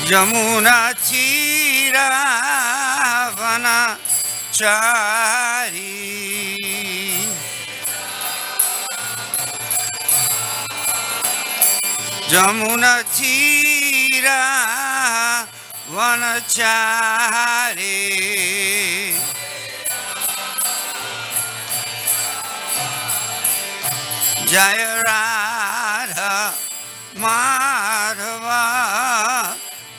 Jamuna Tira Vana Chari Jamuna Tira Vana Chari Jaya Radha Madhava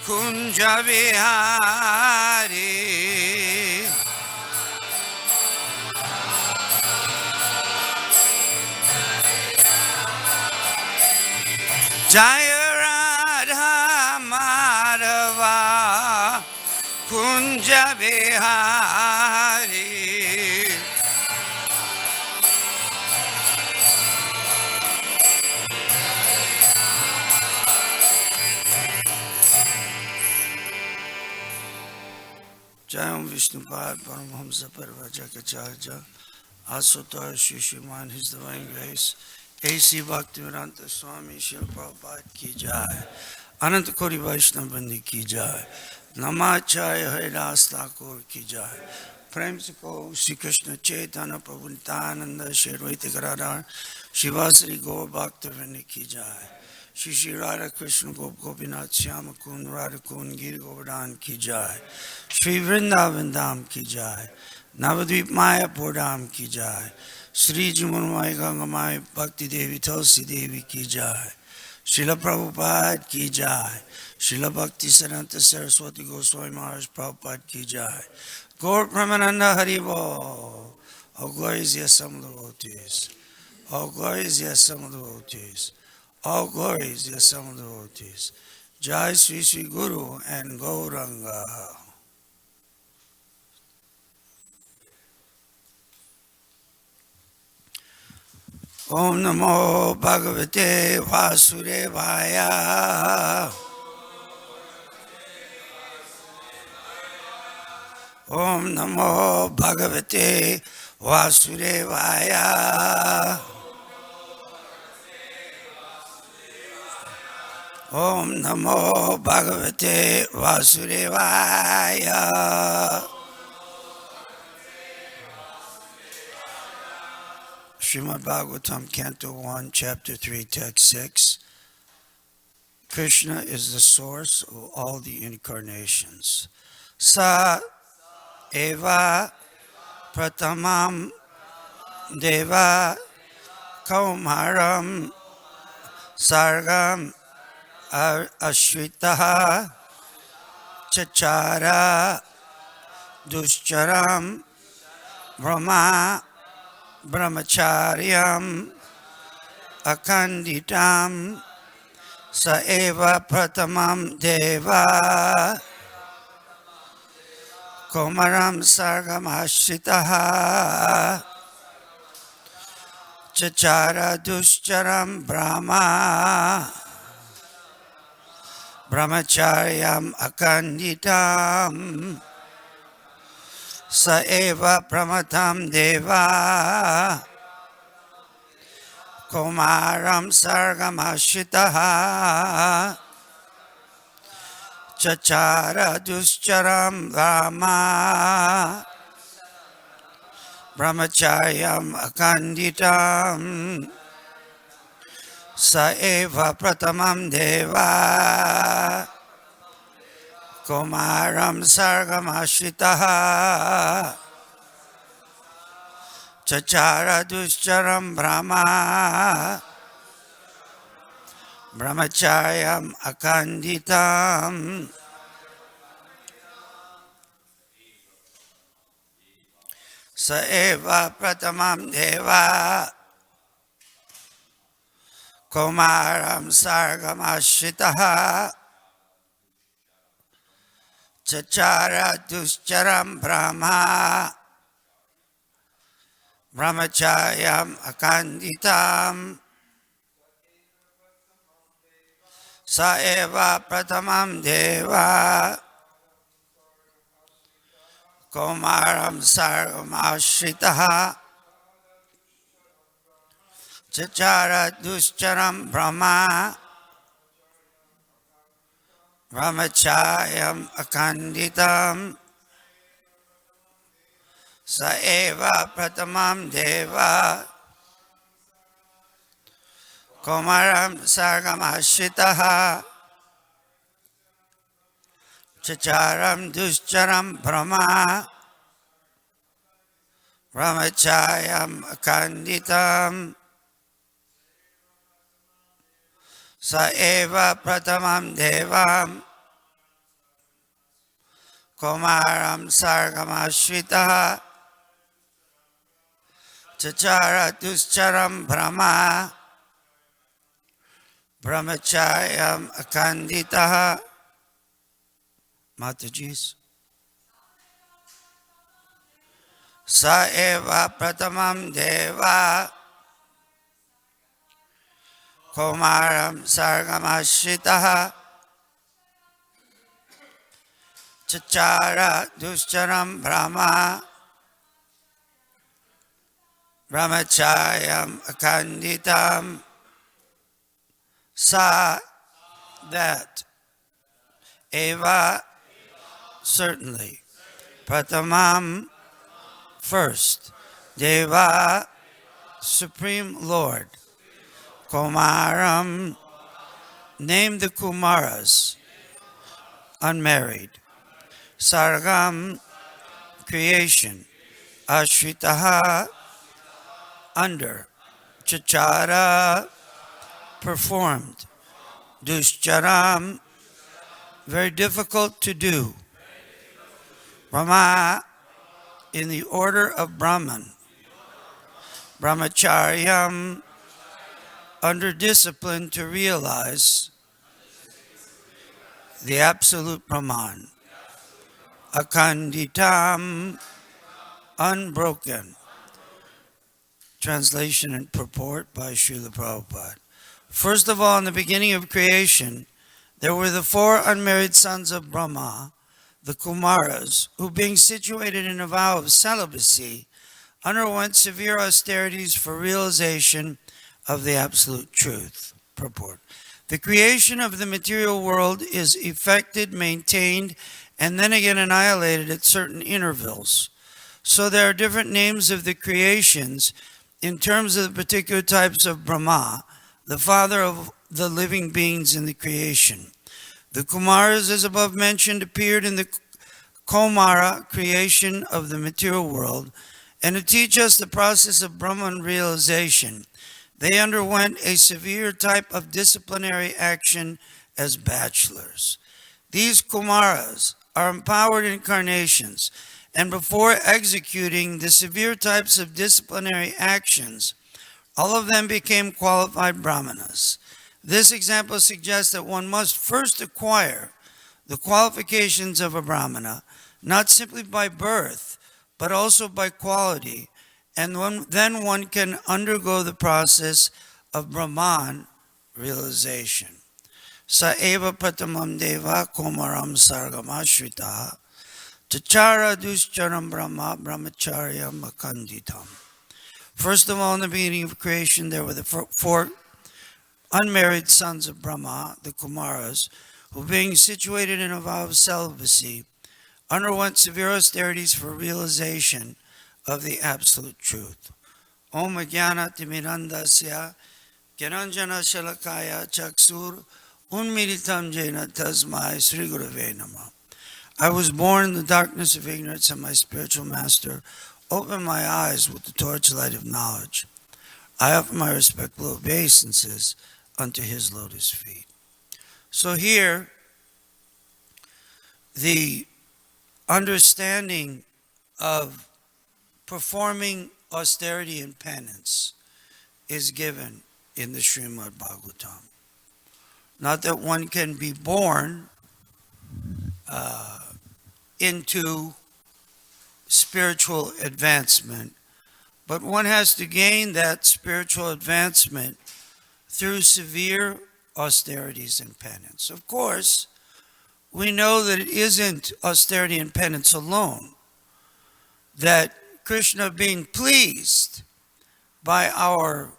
Kunja Vihari Jaya Radha Madhava Kunja Vihari Jayam Vishnupad Paramahamsa Parvajakachaja Asutar Shishman His Divine Grace A.C. Bhaktivedanta Swami Srila Prabhupada Ki Jai Anant Kori Vaishnava Bandi Ki Jai Namacharya Haridas Thakur Ki Jai Prem se ko Shri Krishna Chaitanya Prabhu Nityananda Shri Advaita Gadadhar Shivasri Gaur Bhaktivinoda Ki Jai Shri Shri Radha Krishna Gop Gopinath Shyama Kund Radha Kund Giri Govardhan Ki Jai Shri Vrindavan Dham Ki Jai Navadvip Mayapur Dham Ki Jai Shri Jumanmai Gangamai Bhakti Devi Tulsi Devi Ki Jai Srila Prabhupada Ki Jai Srila Bhakti Siddhanta Saraswati Goswami Maharaj Prabhupada Ki Jai Gaur Pramananda Haribo All glories yes some devotees All glories yes some devotees All glories yes some devotees Jai Sri Sri Guru and Gauranga Om Namo Bhagavate Vasudevaya Om Namo Bhagavate Vasudevaya Om Namo Bhagavate Vasudevaya Srimad Bhagavatam, Canto 1, Chapter 3, Text 6. Krishna is the source of all the incarnations. Sa eva pratamam deva kaumaram sargam ashvitaha chachara duscharam brahma brahmacharyam akanditam sa eva pratamam deva komaram sargam ashritaha chachara duscharam brahma brahmacharyam akanditam sa eva pramatam deva komaram sargam ashitaha chachara duscharam brahma brahmacharyam akanditam sa eva pratamam deva Komaram sargam ashritaha chachara duscharam brahma brahmacharyam akanditam sa eva pratamam deva komaram sargam ashritaha chachara duscharam brahma brahmacharyam akanditam sa eva pratamam deva komaram sargam ashritaha chachara duscharam brahma Brahmachayam akanditam sa eva pratamam deva Komaram sargamashitaha chacharam duscharam brahma Brahmachayam akanditam sa eva pratamam devam Komaram sargamashitaha chachara duscharam brahma Brahmachayam akanditaha. Matajis. Sa eva pratamam deva Komaram sargamashitaha chachara duscharam brahma Brahmachayam akanditam Sa, that, eva, certainly, pratamam, first, deva, supreme Lord, Kumaram, name the Kumaras, unmarried, Sargam, creation, Ashritaha, under, Chachara, performed, Dushcharam, very difficult to do, Brahma, in the order of Brahman, Brahmacharyam, under discipline to realize the absolute Brahman, Akanditam, unbroken. Translation and purport by Sura Prabhupada. First of all, in the beginning of creation, there were the four unmarried sons of Brahma, the Kumaras, who being situated in a vow of celibacy, underwent severe austerities for realization of the absolute truth. Purport. The creation of the material world is effected, maintained, and then again annihilated at certain intervals. So there are different names of the creations in terms of the particular types of Brahma, the father of the living beings in the creation. The Kumaras, as above mentioned, appeared in the Komara creation of the material world, and to teach us the process of Brahman realization, they underwent a severe type of disciplinary action as bachelors. These Kumaras are empowered incarnations, and before executing the severe types of disciplinary actions, all of them became qualified brahmanas. This example suggests that one must first acquire the qualifications of a brahmana, not simply by birth, but also by quality, and then one can undergo the process of Brahman realization. Sa eva pratamam deva komaram sargamashrita chachara duscharam brahma brahmacharya makanditam. First of all, in the beginning of creation, there were the four unmarried sons of Brahma, the Kumaras, who being situated in a vow of celibacy, underwent severe austerities for realization of the absolute truth. Om Jnana Timirandasya Gyananjana Shalakaya Chaksur Unmilitam Jena Tasmai Sri Gurave Namah. I was born in the darkness of ignorance, and my spiritual master opened my eyes with the torchlight of knowledge. I offer my respectful obeisances unto his lotus feet. So here, the understanding of performing austerity and penance is given in the Srimad Bhagavatam. Not that one can be born into spiritual advancement, but one has to gain that spiritual advancement through severe austerities and penance. Of course, we know that it isn't austerity and penance alone, that Krishna, being pleased by our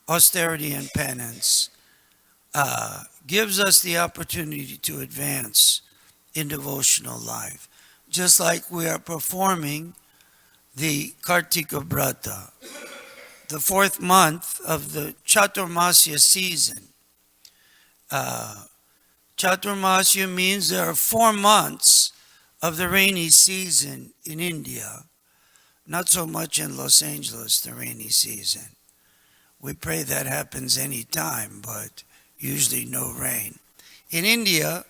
austerity and penance, gives us the opportunity to advance in devotional life. Just like we are performing the Kartika Brata, the fourth month of the Chaturmasya season. Chaturmasya means there are 4 months of the rainy season in India, not so much in Los Angeles, the rainy season. We pray that happens any time, but usually no rain. In India,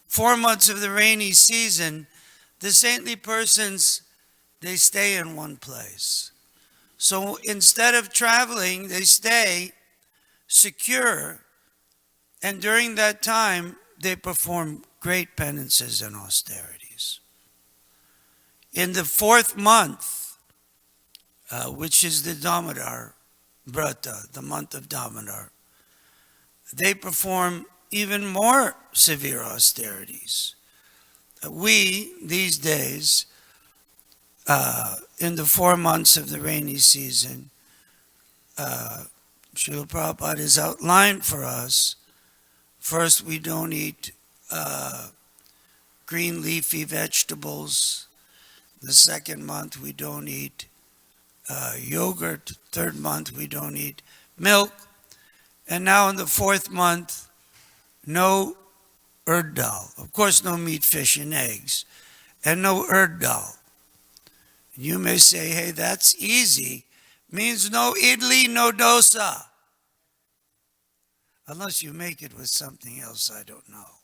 4 months of the rainy season, the saintly persons, they stay in one place. So instead of traveling, they stay secure, and during that time, they perform great penances and austerities. In the 4th month, which is the Damodar Brata, the month of Damodar, they perform even more severe austerities. We, these days, in the 4 months of the rainy season, Srila Prabhupada has outlined for us, first we don't eat green leafy vegetables. The 2nd month we don't eat yogurt. 3rd month we don't eat milk. And now in the 4th month, no urd dal. Of course, no meat, fish, and eggs. And no urd dal. You may say, hey, that's easy. Means no idli, no dosa. Unless you make it with something else, I don't know.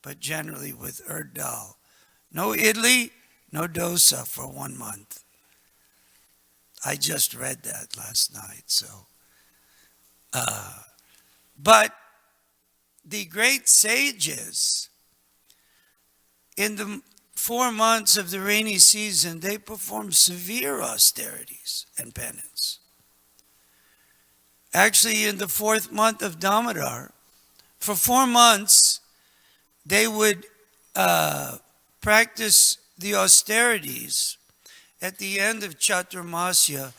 But generally with urd dal. No idli, no dosa for 1 month. I just read that last night, so. But the great sages, in the 4 months of the rainy season, they perform severe austerities and penance. Actually, in the 4th month of Damodar, for 4 months, they would practice the austerities. At the end of Chaturmasya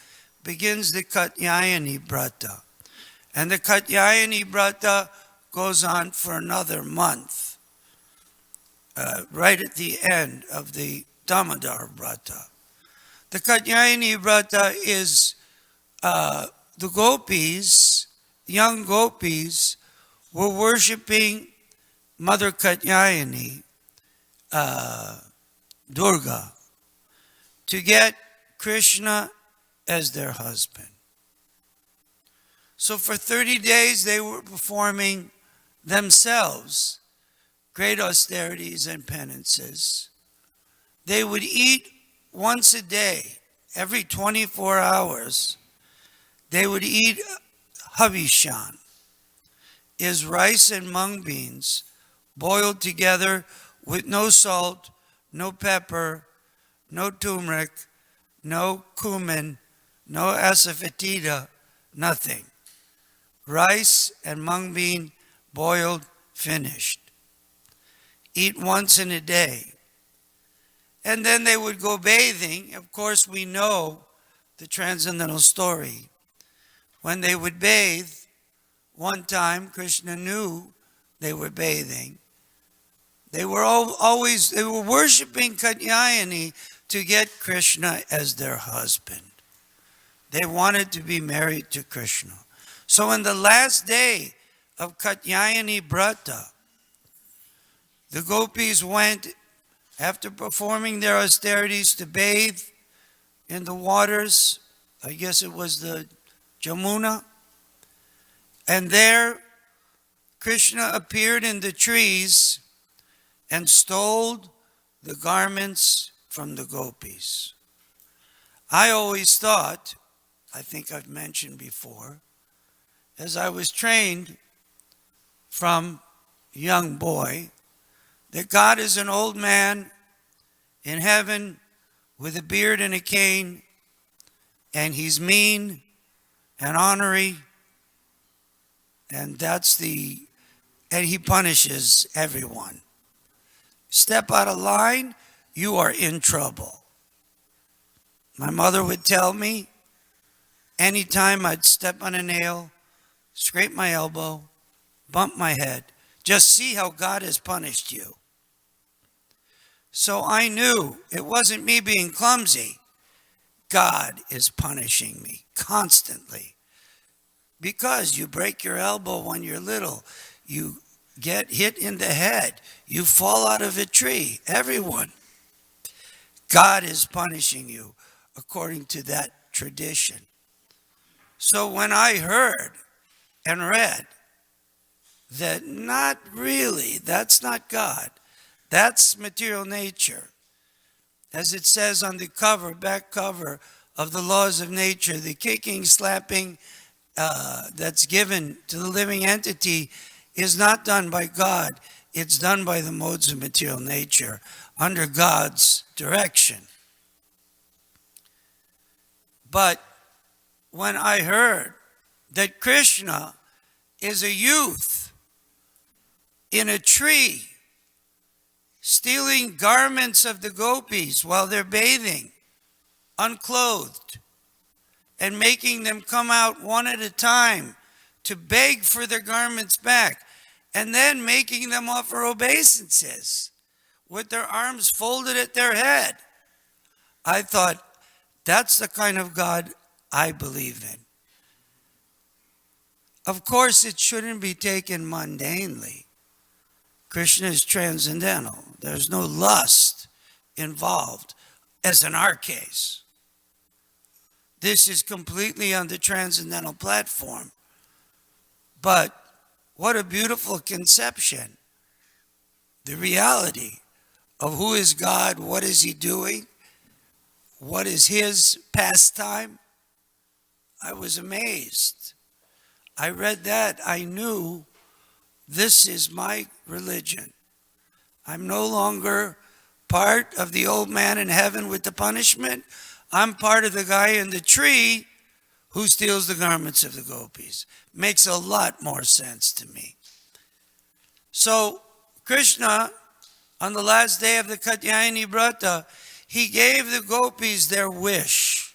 begins the Katyayani Brata. And the Katyayani Brata goes on for another month, right at the end of the Damodar Brata. The Katyayani Brata is the gopis, young gopis, were worshipping Mother Katyayani, Durga, to get Krishna as their husband. So for 30 days they were performing themselves great austerities and penances. They would eat once a day, every 24 hours. They would eat havishan, is rice and mung beans boiled together with no salt, no pepper, no turmeric, no cumin, no asafoetida, nothing. Rice and mung bean boiled, finished. Eat once in a day. And then they would go bathing. Of course, we know the transcendental story. When they would bathe, one time Krishna knew they were bathing. They were worshiping Katyayani to get Krishna as their husband. They wanted to be married to Krishna. So on the last day of Katyayani Brata, the gopis went, after performing their austerities, to bathe in the waters. I guess it was the Jamuna. And there, Krishna appeared in the trees and stole the garments from the gopis. I always thought, I think I've mentioned before, as I was trained from a young boy, that God is an old man in heaven with a beard and a cane, and he's mean and ornery, and and he punishes everyone. Step out of line, you are in trouble. My mother would tell me, anytime I'd step on a nail, scrape my elbow, bump my head, Just see how God has punished you. So I knew it wasn't me being clumsy. God is punishing me constantly. Because you break your elbow when you're little, you get hit in the head, you fall out of a tree. Everyone. God is punishing you according to that tradition. So when I heard and read that not really, that's not God, that's material nature. As it says on the cover, back cover of the laws of nature, the kicking, slapping that's given to the living entity is not done by God. It's done by the modes of material nature under God's direction. But when I heard that Krishna is a youth in a tree stealing garments of the gopis while they're bathing, unclothed, and making them come out one at a time to beg for their garments back, and then making them offer obeisances with their arms folded at their head. I thought, that's the kind of God I believe in. Of course, it shouldn't be taken mundanely. Krishna is transcendental. There's no lust involved, as in our case. This is completely on the transcendental platform. But what a beautiful conception. The reality of who is God, what is he doing, what is his pastime. I was amazed. I read that, I knew this is my religion. I'm no longer part of the old man in heaven with the punishment. I'm part of the guy in the tree who steals the garments of the gopis. Makes a lot more sense to me. So Krishna, on the last day of the Katyayani Vrata, he gave the gopis their wish.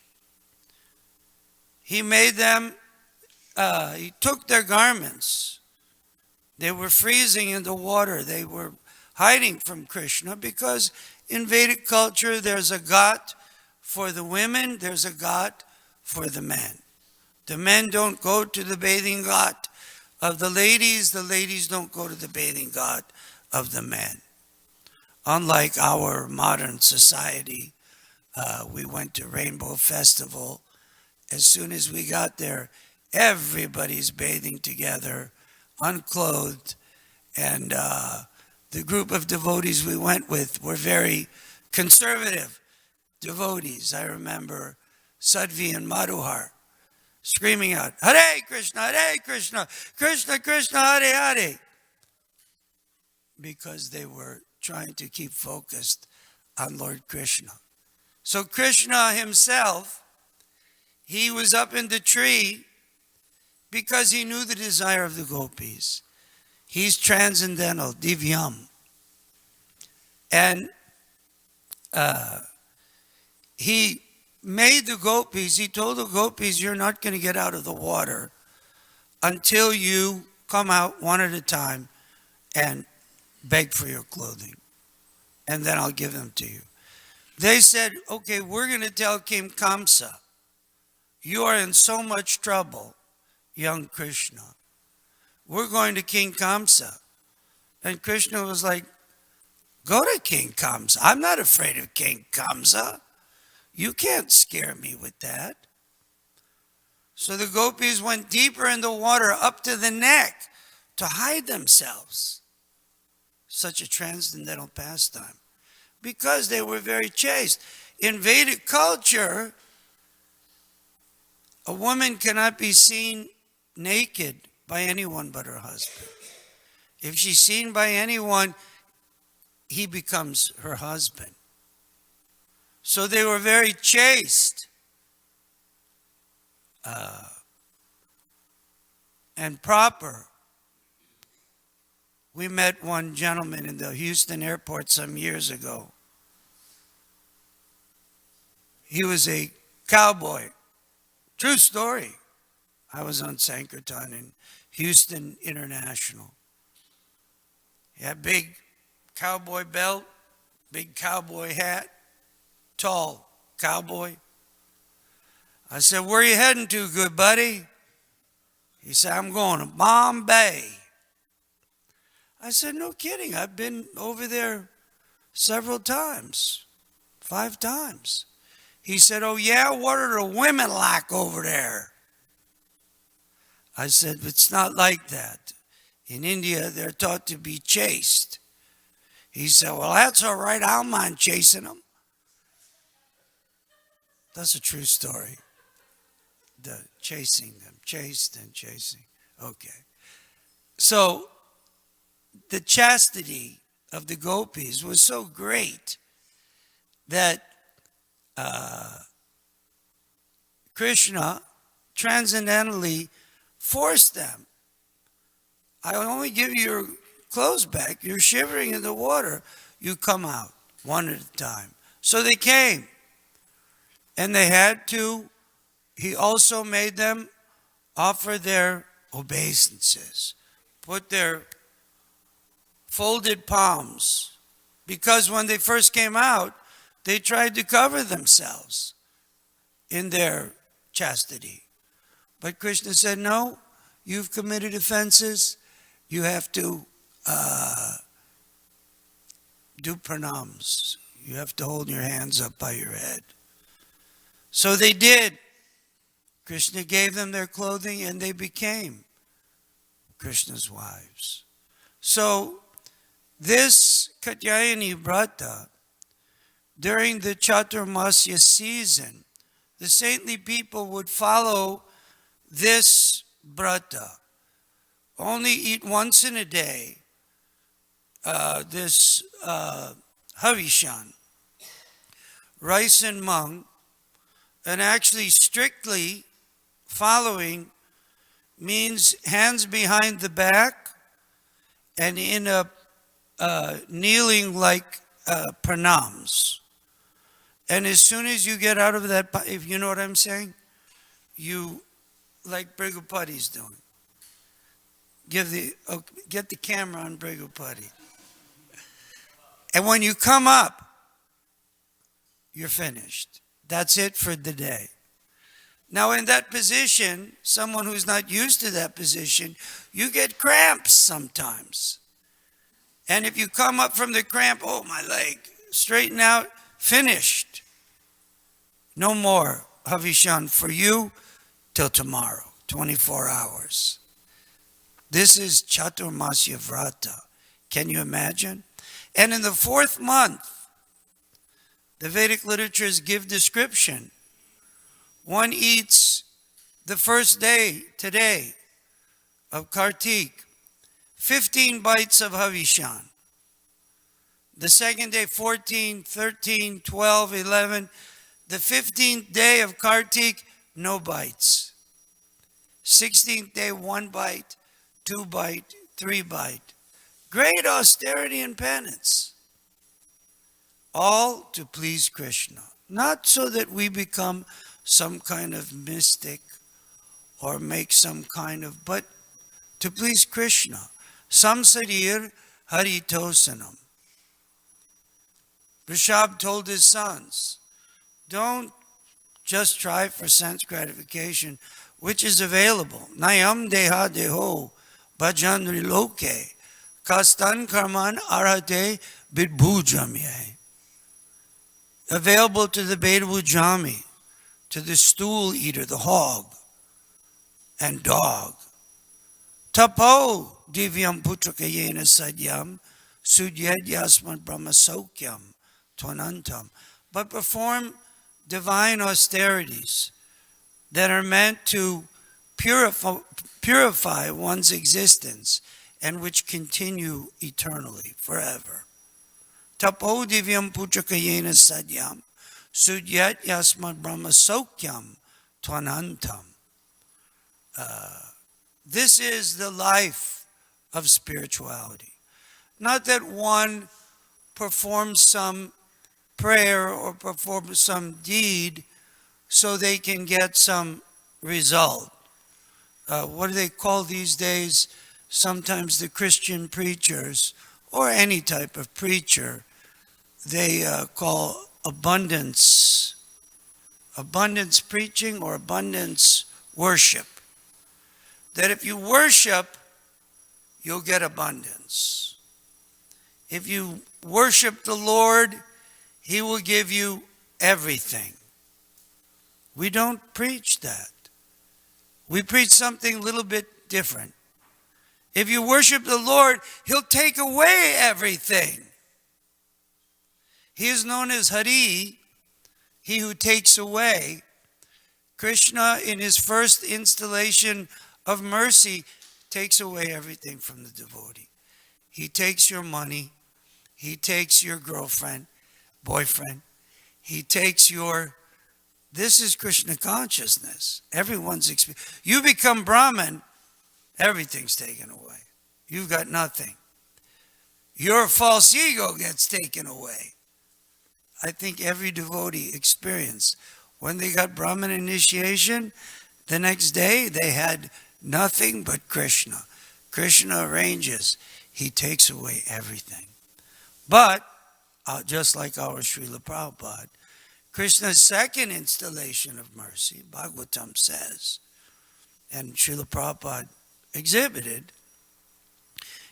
He made them, he took their garments. They were freezing in the water. They were hiding from Krishna because in Vedic culture there's a ghat for the women, there's a ghat for the men. The men don't go to the bathing ghat of the ladies don't go to the bathing ghat of the men. Unlike our modern society, we went to Rainbow Festival. As soon as we got there, everybody's bathing together, unclothed, and the group of devotees we went with were very conservative devotees. I remember Sadhvi and Madhuhar screaming out, Hare Krishna, Krishna Krishna, Hare Hare, because they were trying to keep focused on Lord Krishna. So Krishna himself, he was up in the tree because he knew the desire of the gopis. He's transcendental, divyam. And he made the gopis, he told the gopis, you're not going to get out of the water until you come out one at a time and beg for your clothing. And then I'll give them to you. They said, okay, we're going to tell King Kamsa, you are in so much trouble, young Krishna. We're going to King Kamsa. And Krishna was like, go to King Kamsa. I'm not afraid of King Kamsa. You can't scare me with that. So the gopis went deeper in the water up to the neck to hide themselves. Such a transcendental pastime. Because they were very chaste. In Vedic culture, a woman cannot be seen naked by anyone but her husband. If she's seen by anyone, he becomes her husband. So they were very chaste and proper. We met one gentleman in the Houston airport some years ago. He was a cowboy. True story. I was on Sankirtan in Houston International. He had big cowboy belt, big cowboy hat, tall cowboy. I said, where are you heading to, good buddy? He said, I'm going to Bombay. I said, no kidding. I've been over there several times, 5 times. He said, oh yeah, what are the women like over there? I said, it's not like that. In India, they're taught to be chaste. He said, well, that's all right. I don't mind chasing them. That's a true story. The chasing them, chaste and chasing. Okay. So the chastity of the gopis was so great that Krishna transcendentally forced them. I only give you your clothes back. You're shivering in the water. You come out one at a time. So they came. And they had to. He also made them offer their obeisances. Put their folded palms. Because when they first came out, they tried to cover themselves in their chastity. But Krishna said, no, you've committed offenses. You have to do pranams. You have to hold your hands up by your head. So they did. Krishna gave them their clothing and they became Krishna's wives. So this Katyayani Vrata, during the Chaturmasya season, the saintly people would follow this Vrata. Only eat once in a day this Havishan, rice and mung, and actually strictly following means hands behind the back and in a kneeling like pranams. And as soon as you get out of that, if you know what I'm saying, you, like Brigupati's doing, get the camera on Brigupati. And when you come up, you're finished. That's it for the day. Now in that position, someone who's not used to that position, you get cramps sometimes. And if you come up from the cramp, oh my leg, straighten out, finished. No more Havishan for you till tomorrow, 24 hours. This is Chaturmasya Vrata. Can you imagine? And in the 4th month, the Vedic literatures give description. One eats the first day, today, of Kartik, 15 bites of Havishan. The second day, 14, 13, 12, 11. The 15th day of Kartik, no bites. 16th day, 1 bite, 2 bite, 3 bite. Great austerity and penance. All to please Krishna. Not so that we become some kind of mystic or make some kind of, but to please Krishna. Samsarir haritosanam. Rishabh told his sons, don't just try for sense gratification, which is available. Nayam deha deho bhajandri loke kastan karman arhate vidbhujamye. Available to the Bedabujami, to the stool eater, the hog and dog. Tapo divyam putrakayena sadyam sudyad yasman brahmasokyam tvanantam. But perform divine austerities that are meant to purify one's existence and which continue eternally, forever. Tapo divyam putrakayena sadyam sudyat yasmad brahmasokyam tvanantam. This is the life of spirituality. Not that one performs some prayer or performs some deed so they can get some result. What do they call these days? Sometimes the Christian preachers or any type of preacher, they call abundance preaching or abundance worship. That if you worship, you'll get abundance. If you worship the Lord, He will give you everything. We don't preach that. We preach something a little bit different. If you worship the Lord, He'll take away everything. He is known as Hari, He who takes away. Krishna, in his first installation of mercy, takes away everything from the devotee. He takes your money. He takes your girlfriend, boyfriend. He takes your... This is Krishna consciousness. Everyone's experience. You become Brahman, everything's taken away. You've got nothing. Your false ego gets taken away. I think every devotee experienced. When they got Brahman initiation, the next day they had nothing but Krishna. Krishna arranges. He takes away everything. But, just like our Srila Prabhupada, Krishna's second installation of mercy, Bhagavatam says, and Srila Prabhupada exhibited,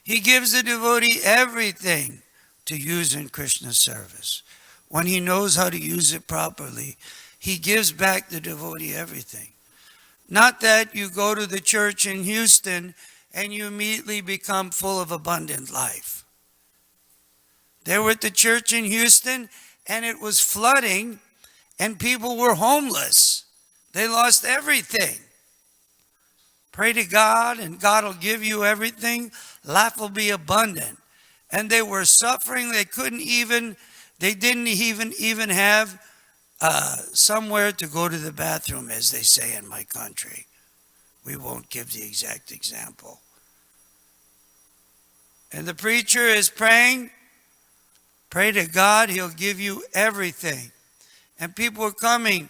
he gives the devotee everything to use in Krishna's service. When he knows how to use it properly, he gives back the devotee everything. Not that you go to the church in Houston and you immediately become full of abundant life. They were at the church in Houston and it was flooding and people were homeless. They lost everything. Pray to God and God will give you everything. Life will be abundant. And they were suffering. They didn't even have somewhere to go to the bathroom, as they say in my country. We won't give the exact example. And the preacher is praying. Pray to God, He'll give you everything. And people are coming.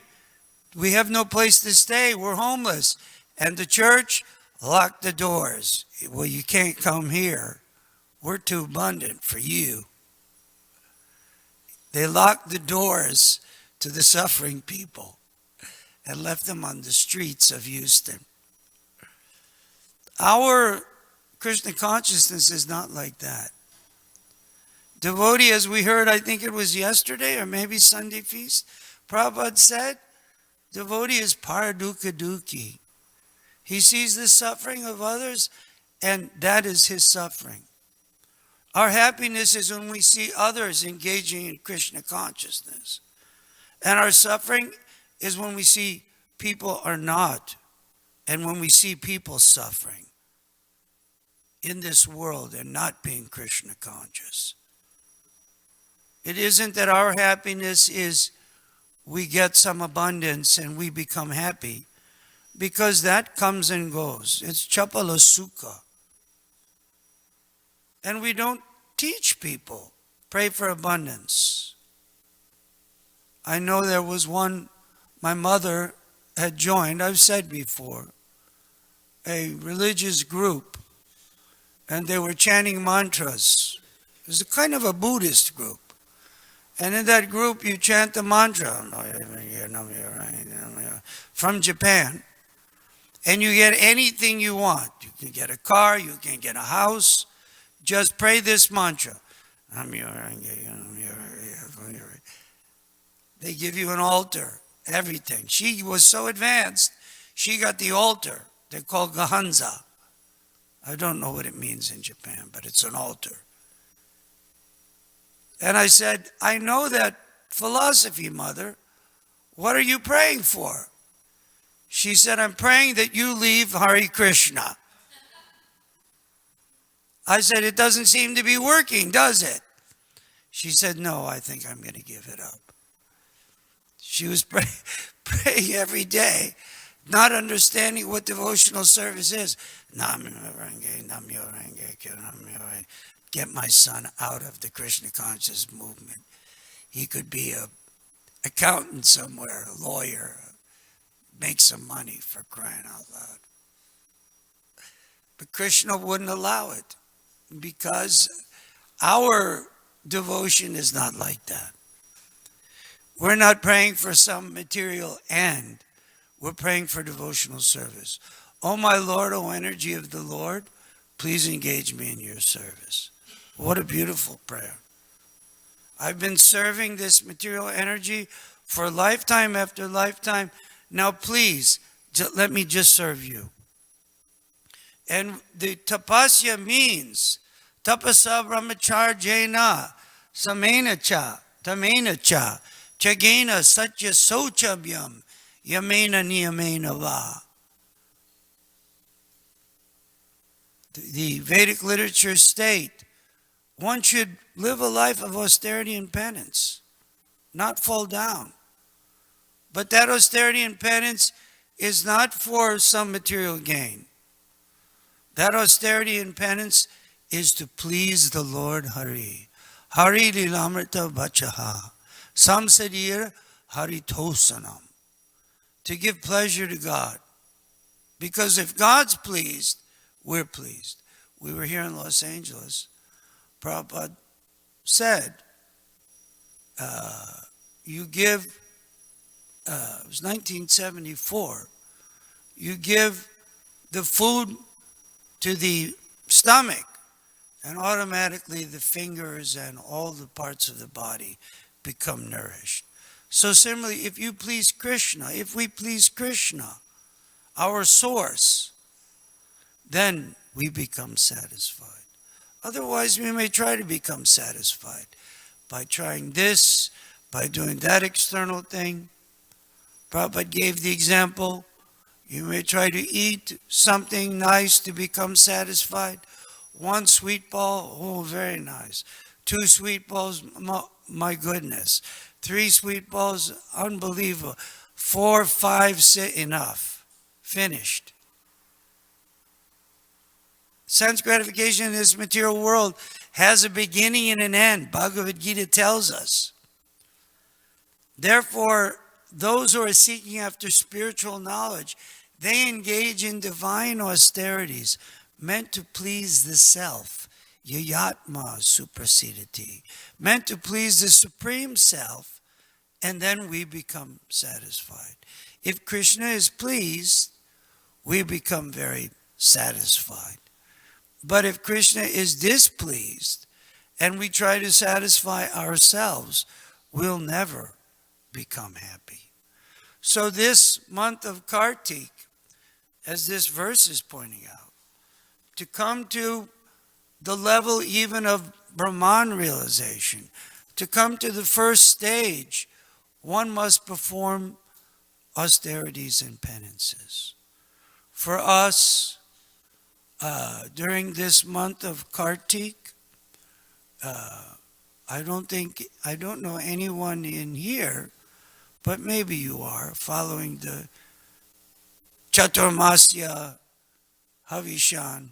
We have no place to stay. We're homeless. And the church locked the doors. Well, you can't come here. We're too abundant for you. They locked the doors to the suffering people and left them on the streets of Houston. Our Krishna consciousness is not like that. Devotee, as we heard, I think it was yesterday or maybe Sunday feast, Prabhupada said, devotee is paradukkha dukhi. He sees the suffering of others and that is his suffering. Our happiness is when we see others engaging in Krishna consciousness. And our suffering is when we see people are not, and when we see people suffering in this world and not being Krishna conscious. It isn't that our happiness is we get some abundance and we become happy, because that comes and goes. It's chapala sukha. And we don't teach people, pray for abundance. I know there was one my mother had joined, I've said before, a religious group, and they were chanting mantras. It was a kind of a Buddhist group. And in that group, you chant the mantra from Japan, and you get anything you want. You can get a car, you can get a house. Just pray this mantra. They give you an altar, everything. She was so advanced, she got the altar. They're called Gahanza. I don't know what it means in Japan, but it's an altar. And I said, I know that philosophy, Mother. What are you praying for? She said, I'm praying that you leave Hare Krishna. I said, it doesn't seem to be working, does it? She said, no, I think I'm going to give it up. She was praying every day, not understanding what devotional service is. Get my son out of the Krishna conscious movement. He could be an accountant somewhere, a lawyer, make some money, for crying out loud. But Krishna wouldn't allow it, because Our devotion is not like that. We're not praying for some material end. We're praying for devotional service. Oh my Lord, oh energy of the Lord, please engage me in your service. What a beautiful prayer. I've been serving this material energy for lifetime after lifetime. Now please, let me just serve you. And the tapasya means tapasa brahmacharjena samena cha tamena cha chagena satya sochabhyam yamena niyamena va. The Vedic literature state one should live a life of austerity and penance, not fall down. But that austerity and penance is not for some material gain. That austerity and penance is to please the Lord Hari. Hari lilamrita bachaha. Samsadir haritosanam. To give pleasure to God. Because if God's pleased, we're pleased. We were here in Los Angeles. Prabhupada said, you give, it was 1974, you give the food to the stomach, and automatically the fingers and all the parts of the body become nourished. So similarly, if you please Krishna, if we please Krishna, our source, then we become satisfied. Otherwise, we may try to become satisfied by trying this, by doing that external thing. Prabhupada gave the example. You may try to eat something nice to become satisfied. One sweet ball, oh, very nice. Two sweet balls, my goodness. Three sweet balls, unbelievable. 4, 5, 6, enough. Finished. Sense gratification in this material world has a beginning and an end. Bhagavad Gita tells us. Therefore, those who are seeking after spiritual knowledge, they engage in divine austerities meant to please the self, yayatma suprasidati, meant to please the supreme self, and then we become satisfied. If Krishna is pleased, we become very satisfied. But if Krishna is displeased and we try to satisfy ourselves, we'll never become happy. So this month of Kartik, as this verse is pointing out, to come to the level even of Brahman realization, to come to the first stage, one must perform austerities and penances. For us, during this month of Kartik, I don't know anyone in here, but maybe you are following the Chaturmasya Havishan.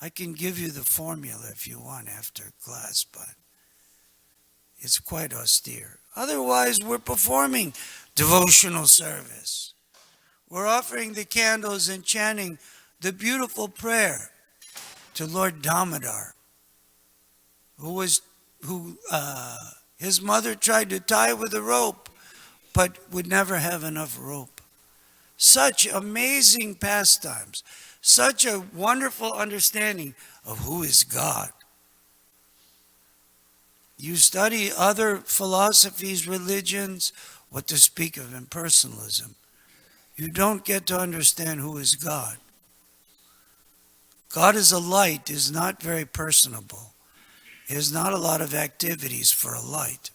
I can give you the formula if you want after class, but it's quite austere. Otherwise, we're performing devotional service. We're offering the candles and chanting the beautiful prayer to Lord Damodar, who his mother tried to tie with a rope, but would never have enough rope. Such amazing pastimes, such a wonderful understanding of who is God. You study other philosophies, religions, what to speak of impersonalism. You don't get to understand who is God. God is a light, is not very personable. There's not a lot of activities for a light.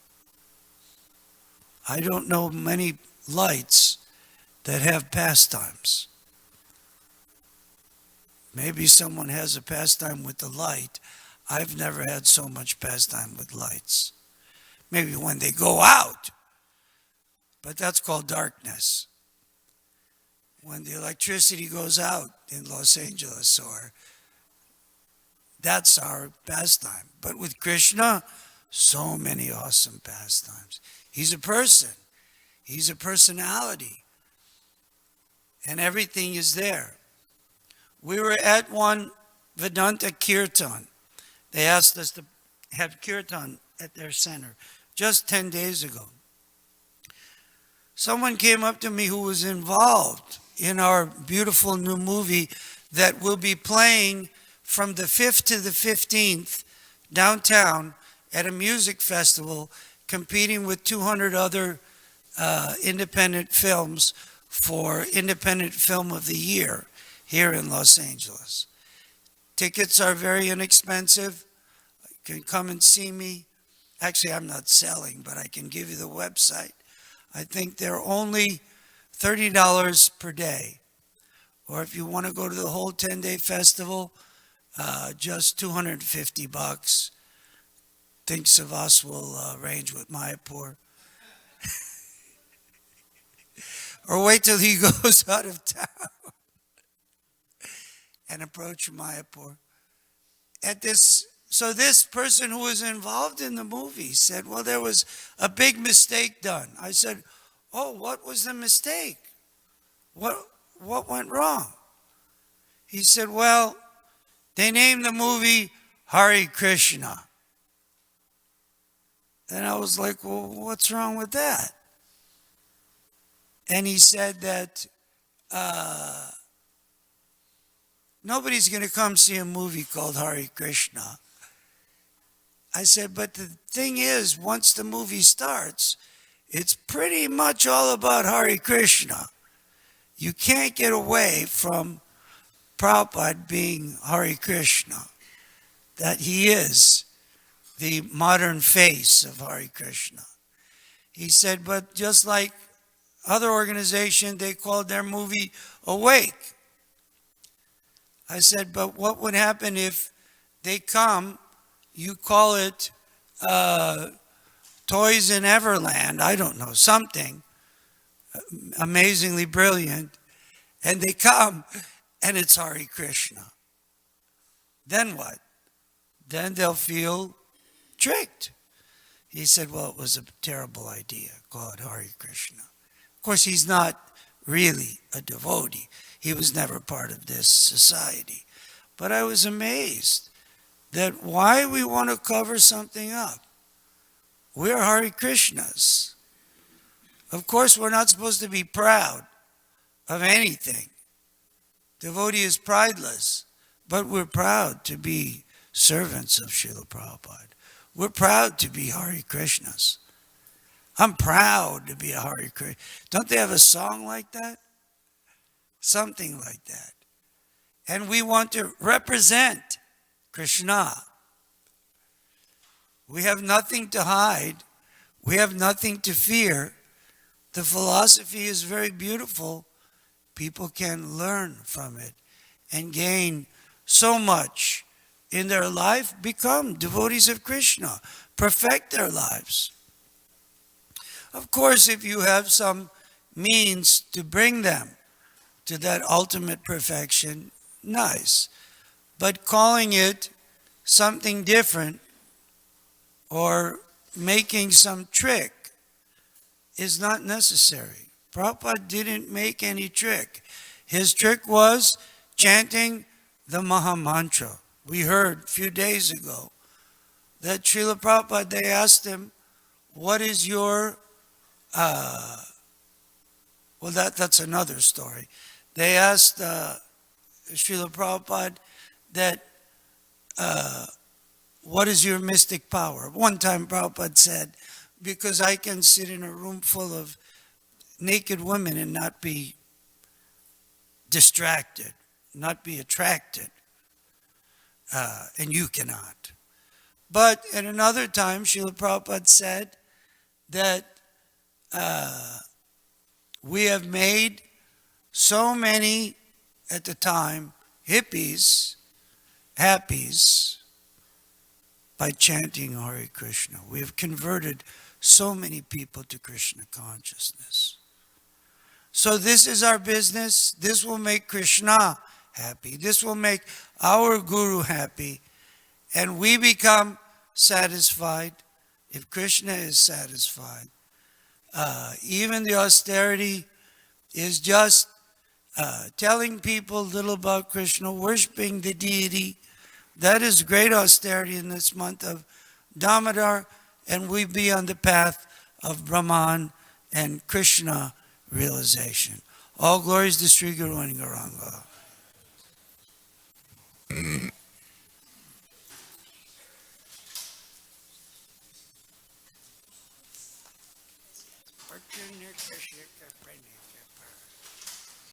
I don't know many lights that have pastimes. Maybe someone has a pastime with the light. I've never had so much pastime with lights. Maybe when they go out, but that's called darkness. When the electricity goes out in Los Angeles, or that's our pastime. But with Krishna, so many awesome pastimes. He's a person. He's a personality. And everything is there. We were at one Vedanta Kirtan. They asked us to have kirtan at their center just 10 days ago. Someone came up to me who was involved in our beautiful new movie that will be playing from the 5th to the 15th downtown at a music festival, competing with 200 other independent films for Independent Film of the Year here in Los Angeles. Tickets are very inexpensive. You can come and see me. Actually, I'm not selling, but I can give you the website. I think they're only $30 per day. Or if you want to go to the whole 10-day festival, just $250. Thinks of us will arrange with Mayapur. Or wait till he goes out of town and approach Mayapur. So this person who was involved in the movie said, well, there was a big mistake done. I said, oh, what was the mistake? What went wrong? He said, well, they named the movie Hare Krishna. And I was like, well, what's wrong with that? And he said that nobody's going to come see a movie called Hare Krishna. I said, but the thing is, once the movie starts, it's pretty much all about Hare Krishna. You can't get away from Prabhupada being Hare Krishna, that he is the modern face of Hare Krishna. He said, but just like other organizations, they called their movie Awake. I said, but what would happen if they come, you call it Toys in Everland, I don't know, something amazingly brilliant, and they come and it's Hare Krishna. Then what? Then they'll feel tricked. He said, well, it was a terrible idea, call it Hare Krishna. Of course, he's not really a devotee. He was never part of this society. But I was amazed that why we want to cover something up. We're Hare Krishnas. Of course, we're not supposed to be proud of anything. Devotee is prideless, but we're proud to be servants of Srila Prabhupada. We're proud to be Hare Krishnas. I'm proud to be a Hare Krishna. Don't they have a song like that? Something like that. And we want to represent Krishna. We have nothing to hide. We have nothing to fear. The philosophy is very beautiful. People can learn from it and gain so much in their life, become devotees of Krishna, perfect their lives. Of course, if you have some means to bring them to that ultimate perfection, nice. But calling it something different or making some trick is not necessary. Prabhupada didn't make any trick. His trick was chanting the Maha Mantra. We heard a few days ago that Srila Prabhupada, they asked him, what is your, well, that's another story. They asked Srila Prabhupada that, what is your mystic power? One time Prabhupada said, because I can sit in a room full of naked women and not be distracted, not be attracted, and you cannot. But at another time, Srila Prabhupada said that we have made so many, at the time, hippies, happies, by chanting Hare Krishna. We have converted so many people to Krishna consciousness. So this is our business. This will make Krishna happy. This will make our Guru happy. And we become satisfied if Krishna is satisfied. Even the austerity is just telling people little about Krishna, worshiping the deity. That is great austerity in this month of Damodar, and we be on the path of Brahman and Krishna realization. All glories to Sri Guru and Gauranga.